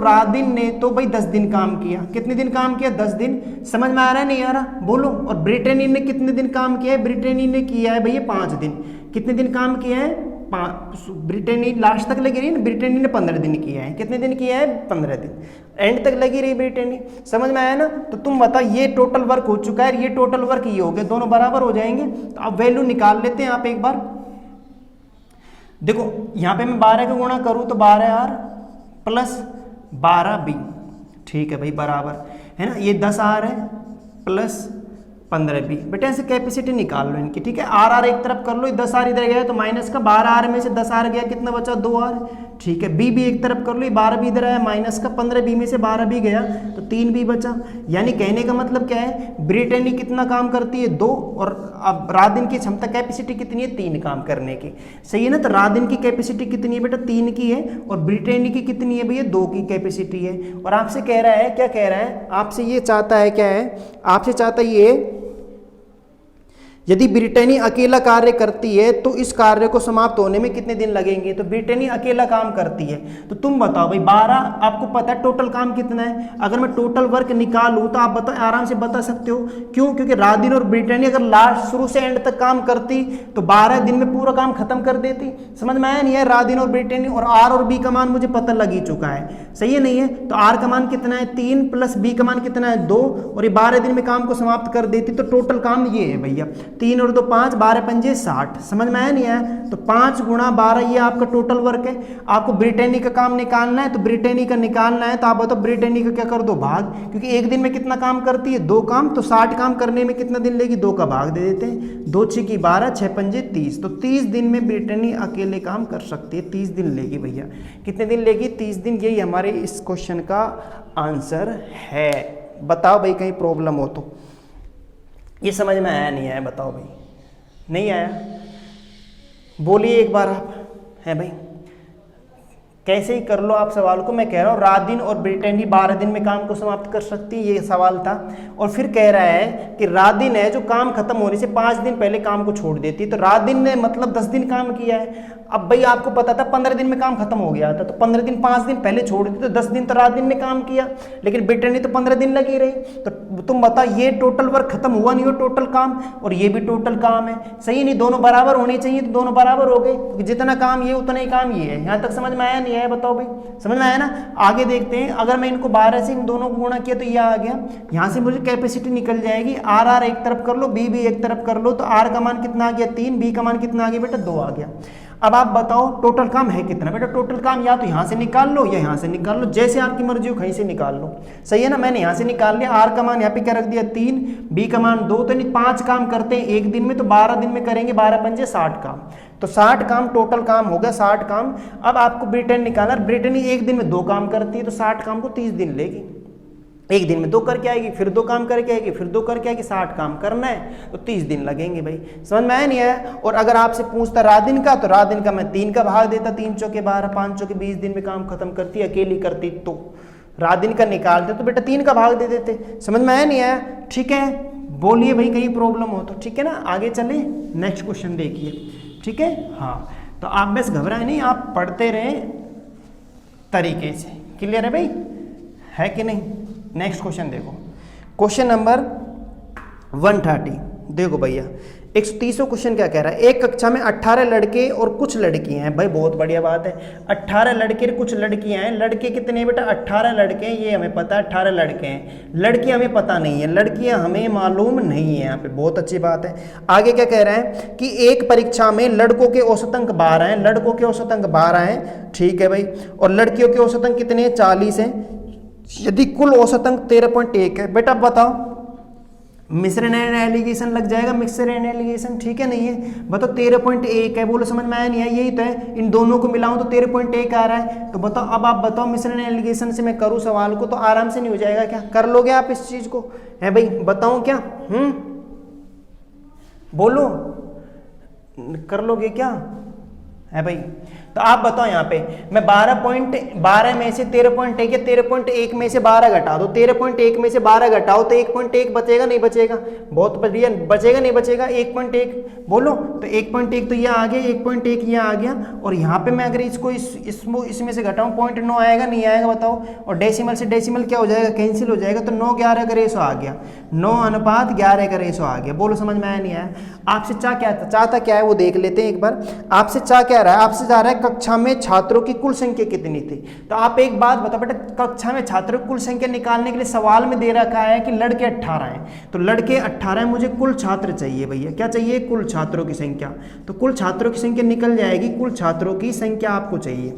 भाई 10 दिन काम किया। कितने दिन काम किया? 10 दिन। समझ में आ रहा है नहीं आ रहा? बोलो। और ब्रिटेनी ने कितने दिन काम किया है? ब्रिटेनी ने किया है भैया 5 दिन। कितने दिन काम किया है? ब्रिटेनी लास्ट तक लगी रही ना, ब्रिटेनी ने 15 दिन किया है। कितने दिन किया है? 15 दिन। एंड तक लगी रही ब्रिटेनी। समझ में आया ना? तो तुम बताओ, ये टोटल वर्क हो चुका है, ये टोटल वर्क ये हो गया, दोनों बराबर हो जाएंगे। तो अब वैल्यू निकाल लेते हैं आप एक बार। देखो यहाँ पे मैं 12 का गुणा करूँ तो 12R प्लस 12B, ठीक है भाई, बराबर है ना, ये 10 आर है प्लस 15 बी। बेटा ऐसे कैपेसिटी निकाल लो इनकी, ठीक है। आर आर एक तरफ कर लो, 10 आर इधर गया तो माइनस का 12 आर में से 10 आर गया, कितना बचा 2 आर, ठीक है। बी भी एक तरफ कर लो, 12 बी इधर आया माइनस का 15 बी में से 12 बी गया तो 3 बी बचा। यानी कहने का मतलब क्या है, ब्रिटेनी कितना काम करती है 2, और अब रात-दिन की क्षमता कैपेसिटी कितनी है 3 काम करने की, सही है ना। तो रात-दिन की कैपेसिटी कितनी है बेटा 3 की है, और ब्रिटेनी की कितनी है भैया 2 की कैपेसिटी है। और आपसे कह रहा है, क्या कह रहा है आपसे, ये चाहता है क्या है, आपसे चाहता है ये, यदि ब्रिटेनी अकेला कार्य करती है तो इस कार्य को समाप्त होने में कितने दिन लगेंगे। तो ब्रिटेनी अकेला काम करती है, तो तुम बताओ भाई 12, आपको पता है टोटल काम कितना है, अगर मैं टोटल वर्क निकालूं तो आप बता, आराम से बता सकते हो। क्यों? क्योंकि रात-दिन और ब्रिटेनी अगर लास्ट शुरू से एंड तक काम करती तो 12 दिन में पूरा काम खत्म कर देती। समझ में आया नहीं है? रात-दिन और ब्रिटेनी, और आर और बी का मान मुझे पता लग ही चुका है, सही है नहीं है। तो आर का मान कितना है 3 प्लस बी का मान कितना है 2, और ये 12 दिन में काम को समाप्त कर देती। तो टोटल काम ये है भैया 3 और 2 5, 12 पंजे 60। समझ में आया नहीं आया? तो 5 गुणा 12 ये आपका टोटल वर्क है। आपको ब्रिटेनी का काम निकालना है, तो ब्रिटेनी का निकालना है तो आप बताओ ब्रिटेनी का क्या कर दो भाग, क्योंकि एक दिन में कितना काम करती है 2 काम, तो 60 काम करने में कितना दिन लेगी 2 का भाग दे देते हैं, 2 6 की 12, 6 पंजे 30। तो 30 दिन में ब्रिटेनी अकेले काम कर सकती है, 30 दिन लेगी भैया। कितने दिन लेगी 30 दिन। यही हमारे इस क्वेश्चन का आंसर है। बताओ भाई कहीं प्रॉब्लम हो तो। ये समझ में आया नहीं आया बताओ भाई, नहीं आया बोलिए एक बार आप, है भाई कैसे ही कर लो आप सवाल को। मैं कह रहा हूँ रात-दिन और ब्रिटेनी 12 दिन में काम को समाप्त कर सकती है, ये सवाल था। और फिर कह रहा है कि रात-दिन है जो काम खत्म होने से 5 दिन पहले काम को छोड़ देती है, तो रात-दिन ने मतलब 10 दिन काम किया है। अब भाई आपको पता था 15 दिन में काम खत्म हो गया था, तो 15 दिन 5 दिन पहले छोड़ दी तो 10 दिन तो रात-दिन ने काम किया, लेकिन ब्रिटेनी तो 15 दिन लगी रही। तो तुम बताओ ये टोटल वर्क खत्म हुआ नहीं हो टोटल काम, और ये भी टोटल काम है, सही नहीं, दोनों बराबर होने चाहिए, तो दोनों बराबर हो गए, क्योंकि जितना काम ये उतना ही काम ये है। यहाँ तक समझ में आया नहीं आया बताओ भाई, समझ में आया ना। आगे देखते हैं, अगर मैं इनको 12 से इन दोनों को गुणा किया तो ये आ गया, यहाँ से मुझे कैपेसिटी निकल जाएगी। आर आर एक तरफ कर लो, बी भी एक तरफ कर लो, तो आर का मान कितना आ गया 3, बी का मान कितना आ गया बेटा 2 आ गया। अब आप बताओ टोटल काम है कितना बेटा। टोटल काम या तो यहाँ से निकाल लो या यहाँ से निकाल लो, जैसे आपकी मर्जी हो कहीं से निकाल लो, सही है ना। मैंने यहाँ से निकाल लिया, आर का मान यहाँ पे क्या रख दिया 3, बी का मान 2, तो नहीं 5 काम करते हैं एक दिन में, तो 12 दिन में करेंगे 12 पंजे 60 काम, तो 60 काम टोटल काम हो गया 60 काम। अब आपको ब्रिटेन निकालना, ब्रिटेन एक दिन में 2 काम करती है, तो 60 काम को 30 दिन लेगी, एक दिन में 2 करके आएगी, फिर 2 काम करके आएगी, फिर 2 करके आएगी, 60 काम करना है तो 30 दिन लगेंगे भाई। समझ में आया नहीं आया? और अगर आपसे पूछता रात दिन का, तो रात दिन का मैं 3 का भाग देता, 3 चौके 12, 5 चौके 20 दिन में काम खत्म करती, अकेली करती तो रात दिन का निकालते तो बेटा 3 का भाग दे देते। समझ में आया नहीं आया? ठीक है, बोलिए भाई कहीं प्रॉब्लम हो तो, ठीक है ना। आगे चले, नेक्स्ट क्वेश्चन देखिए, ठीक है। हाँ, तो आप बस घबराए नहीं, आप पढ़ते रहे तरीके से, क्लियर है भाई, है कि नहीं। नेक्स्ट क्वेश्चन देखो, क्वेश्चन नंबर 130। देखो भैया 130वां क्वेश्चन क्या कह रहा है, एक कक्षा में 18 लड़के और कुछ लड़कियां हैं। भाई बहुत बढ़िया बात है, 18 लड़के और कुछ लड़कियां हैं। लड़के कितने हैं बेटा 18 लड़के हैं, ये हमें पता है 18 लड़के हैं। लड़कियां हमें पता नहीं है, लड़कियां हमें मालूम नहीं है। यहाँ पे बहुत अच्छी बात है। आगे क्या कह रहा है कि एक परीक्षा में लड़कों के औसत अंक 12 हैं, लड़कों के औसत अंक 12 हैं, ठीक है भाई, और लड़कियों के औसत अंक कितने हैं 40 हैं। यदि कुल औसत अंक 13.1 है, बेटा बताओ मिश्रण एंड एलिगेशन लग जाएगा, मिक्सर एंड एलिगेशन, ठीक है नहीं है। बताओ 13.1 है, बोलो समझ में आया नहीं है? यही तो है, इन दोनों को मिलाऊं तो 13.1 आ रहा है। तो बताओ, अब आप बताओ मिश्रण एंड एलिगेशन से मैं करूं सवाल को तो आराम से नहीं हो जाएगा क्या? कर लोगे आप इस चीज को? है भाई, बताऊं क्या? बोलो, कर लोगे क्या? है भाई, तो आप बताओ यहाँ पे मैं 12 में से 13.1 या 13.1 में से 12 घटा दो, 13.1 में से 12 घटाओ तो 1.1 बचेगा नहीं बचेगा? बहुत बढ़िया, बचेगा नहीं बचेगा? 1.1 बोलो, तो 1.1 तो ये आ गया, 1.1 ये आ गया, और यहाँ पे मैं अगर इसको इसमें से घटाऊँ 0.9 आएगा नहीं आएगा बताओ? और डेसिमल से डेसिमल क्या हो जाएगा, कैंसिल हो जाएगा, तो 9:11 का रेशो आ गया, 9:11 का रेशो आ गया। बोलो समझ में आया नहीं आया? आपसे चाहता क्या है वो देख लेते हैं एक बार। आपसे चाह क्या रहा है? आपसे चाह रहा है कक्षा में छात्रों की कुल संख्या कितनी थी। तो आप एक बात बताओ बेटा, कक्षा में छात्रों की कुल संख्या निकालने के लिए सवाल में दे रखा है कि लड़के 18 हैं, तो लड़के 18 हैं, मुझे कुल छात्र चाहिए भैया। क्या चाहिए? कुल छात्रों की संख्या। तो कुल छात्रों की संख्या निकल जाएगी, कुल छात्रों की संख्या आपको चाहिए,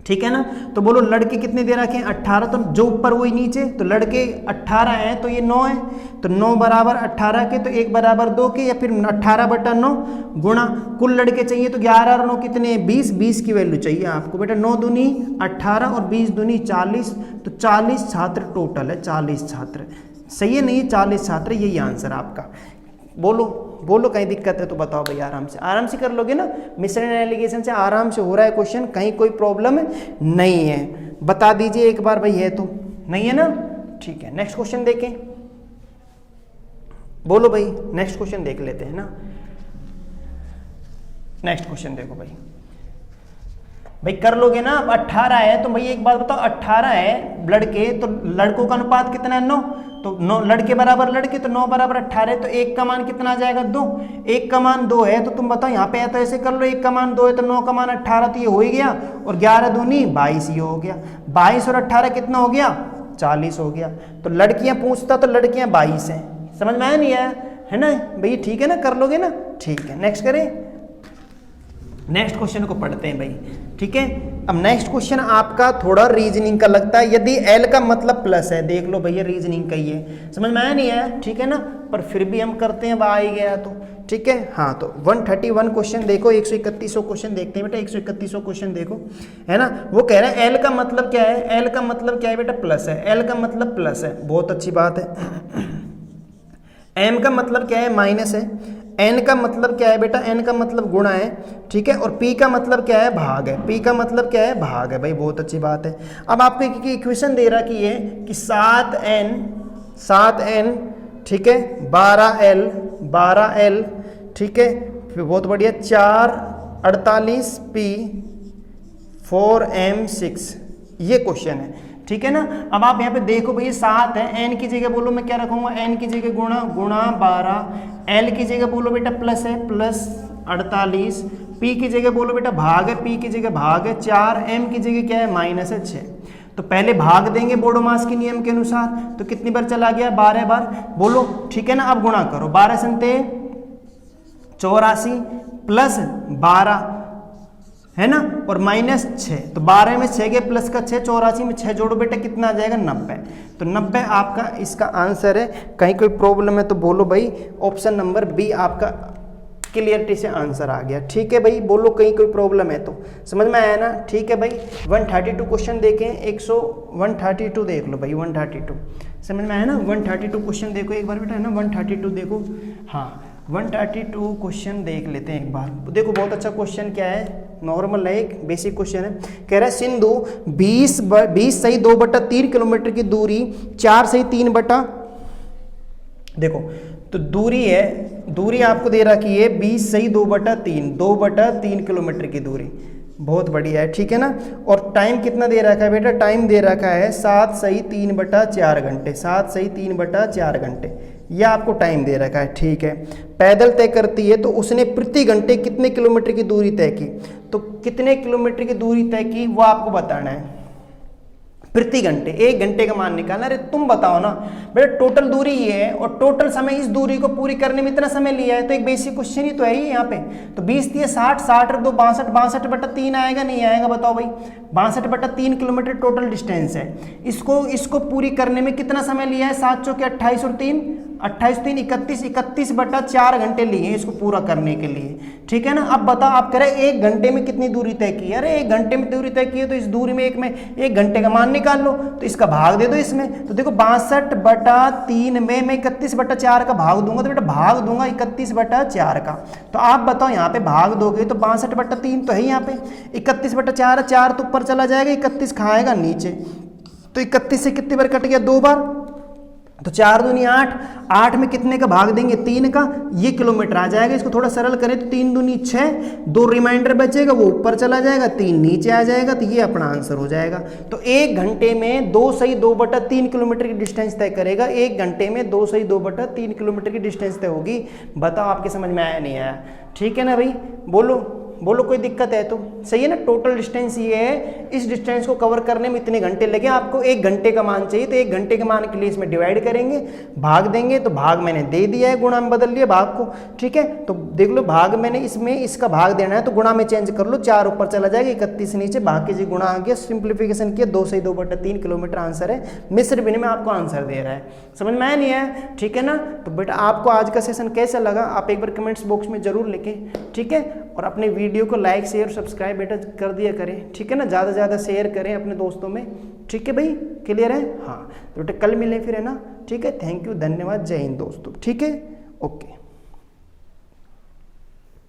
ठीक है ना। तो बोलो लड़के कितने दे रखे हैं 18, तो जो ऊपर वही नीचे, तो लड़के 18 हैं तो ये 9 है, तो 9 बराबर 18 के, तो 1 बराबर 2 के, या फिर 18/9 गुणा कुल लड़के चाहिए तो 11 और 9 कितने 20, 20 की वैल्यू चाहिए आपको बेटा। 9 दूनी 18 और 20 दूनी 40, तो 40 छात्र टोटल है, 40 छात्र। सही है नहीं, 40 छात्र, यही आंसर आपका। बोलो बोलो कहीं दिक्कत है तो बताओ भाई, आराम से कर लोगे ना। मिश्रण एलिगेशन से आराम से हो रहा है क्वेश्चन, कहीं कोई प्रॉब्लम नहीं है। बता दीजिए एक बार भाई, है तो नहीं है ना, ठीक है। नेक्स्ट क्वेश्चन देखें, बोलो भाई नेक्स्ट क्वेश्चन देख लेते हैं ना। नेक्स्ट क्वेश्चन देखो भाई, कर लोगे ना। अब 18 है तो भाई एक बात बताओ, 18 है लड़के, तो लड़कों का अनुपात कितना है 9, तो 9 लड़के बराबर लड़के, तो 9 बराबर 18, तो 1 का मान कितना आ जाएगा 2, 1 का मान 2 है, तो तुम बताओ यहाँ पे है तो ऐसे कर लो, 1 का मान 2 है तो 9 का मान 18, तो ये हो ही गया, और 11 दूनी 22 ये हो गया, 22 और 18 कितना हो गया 40 हो गया। तो लड़कियां पूछता तो लड़कियां 22 हैं, समझ में आया नहीं आया, है ना भाई, ठीक है ना, कर लोगे ना, ठीक है। नेक्स्ट करें, नेक्स्ट क्वेश्चन को पढ़ते हैं भाई, ठीक है। अब नेक्स्ट क्वेश्चन आपका थोड़ा रीजनिंग का लगता है, यदि L का मतलब प्लस है, देख लो भैया रीजनिंग का ही है, समझ में आया नहीं आया, ठीक है ना, पर फिर भी हम करते हैं, आ ही गया तो ठीक है। हाँ तो 131 क्वेश्चन देखो, 131 क्वेश्चन देखते हैं बेटा, 131 क्वेश्चन देखो, है ना। वो कह रहे हैं L का मतलब क्या है, L का मतलब क्या है बेटा प्लस है, L का मतलब प्लस है, बहुत अच्छी बात है। M का मतलब क्या है माइनस है, N का मतलब क्या है बेटा, N का मतलब गुणा है, ठीक है, और P का मतलब क्या है भाग है, P का मतलब क्या है भाग है भाई, बहुत अच्छी बात है। अब आपको एक इक्वेशन दे रहा कि ये कि 7n ठीक है 12l ठीक है, फिर बहुत बढ़िया 4 48p 4m6, ये क्वेश्चन है, ठीक है ना। अब आप यहाँ पे देखो भैया 7 है, n की जगह बोलो मैं क्या रखूंगा, n की जगह गुणा 12, l की जगह बोलो बेटा प्लस है प्लस 48, p की जगह बोलो बेटा भाग है, p की जगह भाग है 4, m की जगह क्या है माइनस है 6। तो पहले भाग देंगे बोडोमास के नियम के अनुसार, तो कितनी बार चला गया 12 बार, बोलो ठीक है ना। अब गुणा करो, 12 संते 84 प्लस 12 है ना, और माइनस 6, तो 12 में 6 के प्लस का 6, 84 में 6 जोड़ो बेटा कितना आ जाएगा 90, तो 90 आपका इसका आंसर है। कहीं कोई प्रॉब्लम है तो बोलो भाई, ऑप्शन नंबर बी आपका क्लियरिटी से आंसर आ गया, ठीक है भाई। बोलो कहीं कोई प्रॉब्लम है तो, समझ में आया ना, ठीक है भाई। 132 क्वेश्चन देखें, 132 देख लो भाई, 132 समझ में आया ना, 132 क्वेश्चन देखो एक बार बेटा, है ना 132 देखो, हाँ 132 क्वेश्चन देख लेते हैं एक बार। देखो बहुत अच्छा क्वेश्चन क्या है, नॉर्मल है, एक बेसिक क्वेश्चन है। कह रहा है सिंधु 20 सही 2/3 किलोमीटर की दूरी 4 सही 3 देखो तो दूरी है, दूरी आपको दे रखी है 20 सही 2/3 किलोमीटर की दूरी, बहुत बढ़िया है, ठीक है ना। और टाइम कितना दे रखा है बेटा, टाइम दे रखा है 7 सही 3/4 घंटे, 7 सही 3/4 घंटे, यह आपको टाइम दे रखा है, ठीक है। पैदल तय करती है तो उसने प्रति घंटे कितने किलोमीटर की दूरी तय की, तो कितने किलोमीटर की दूरी तय की वो आपको बताना है प्रति घंटे, 1 घंटे का मान निकालना। अरे तुम बताओ ना बेटा, टोटल दूरी ये है और टोटल समय इस दूरी को पूरी करने में इतना समय लिया है, तो एक बेसिक क्वेश्चन ही तो है ही यहाँ पे। तो 20 दिए 60, 60 और 2 62, 62/3 आएगा नहीं आएगा बताओ भाई, 62/3 किलोमीटर टोटल डिस्टेंस है। इसको पूरी करने में कितना समय लिया है, 7 चौके 28 और 3 28 3 31, 31/4 घंटे लिए इसको पूरा करने के लिए, ठीक है ना। अब बताओ, आप कह रहे 1 घंटे में कितनी दूरी तय की है, अरे 1 घंटे में दूरी तय की है तो इस दूरी में 1 घंटे का मान निकाल लो, तो इसका भाग दे दो इसमें। तो देखो 62/3 में मैं 31/4 का भाग दूंगा, तो बेटा भाग दूंगा 31/4 का। तो आप बताओ यहाँ पे भाग दोगे तो 62/3 तो है यहाँ पे, 31/4 4 तो ऊपर चला जाएगा, 31 खाएगा नीचे, तो 31 से कितनी बार कट गया 2 बार, तो 4 दूनी 8, 8 में कितने का भाग देंगे 3 का, ये किलोमीटर आ जाएगा। इसको थोड़ा सरल करें तो 3 दूनी 6, 2 रिमाइंडर बचेगा वो ऊपर चला जाएगा, 3 नीचे आ जाएगा, तो ये अपना आंसर हो जाएगा। तो 1 घंटे में 2 सही 2/3 किलोमीटर की डिस्टेंस तय करेगा, 1 घंटे में 2 सही 2/3 किलोमीटर की डिस्टेंस तय होगी। बताओ आपके समझ में आया नहीं आया, ठीक है ना भाई, बोलो बोलो कोई दिक्कत है तो, सही है ना। टोटल डिस्टेंस ये है, इस डिस्टेंस को कवर करने में इतने घंटे लगे, आपको 1 घंटे का मान चाहिए, तो 1 घंटे के मान के लिए इसमें डिवाइड करेंगे, भाग देंगे, तो भाग मैंने दे दिया है, गुणा में बदल लिया भाग को, ठीक है। तो देख लो भाग मैंने इसमें इसका भाग देना है तो गुणा में चेंज कर लो, 4 ऊपर चला जाएगा, 31 नीचे, भाग के जी गुणा आ गया, सिंप्लीफिकेशन किया, 2 से 2/3 किलोमीटर आंसर है। मिस्र बिन में आपको आंसर दे रहा है, समझ में आया नहीं आया, ठीक है ना। तो बेटा आपको आज का सेशन कैसा लगा आप एक बार कमेंट्स बॉक्स में जरूर लिखें, ठीक है। और अपने वीडियो को लाइक शेयर सब्सक्राइब बेटा कर दिया करें, ठीक है ना, ज़्यादा से ज़्यादा शेयर करें अपने दोस्तों में, ठीक है भाई, क्लियर है। हाँ तो बेटा कल मिलें फिर, है ना, ठीक है। थैंक यू, धन्यवाद, जय हिंद दोस्तों, ठीक है, ओके।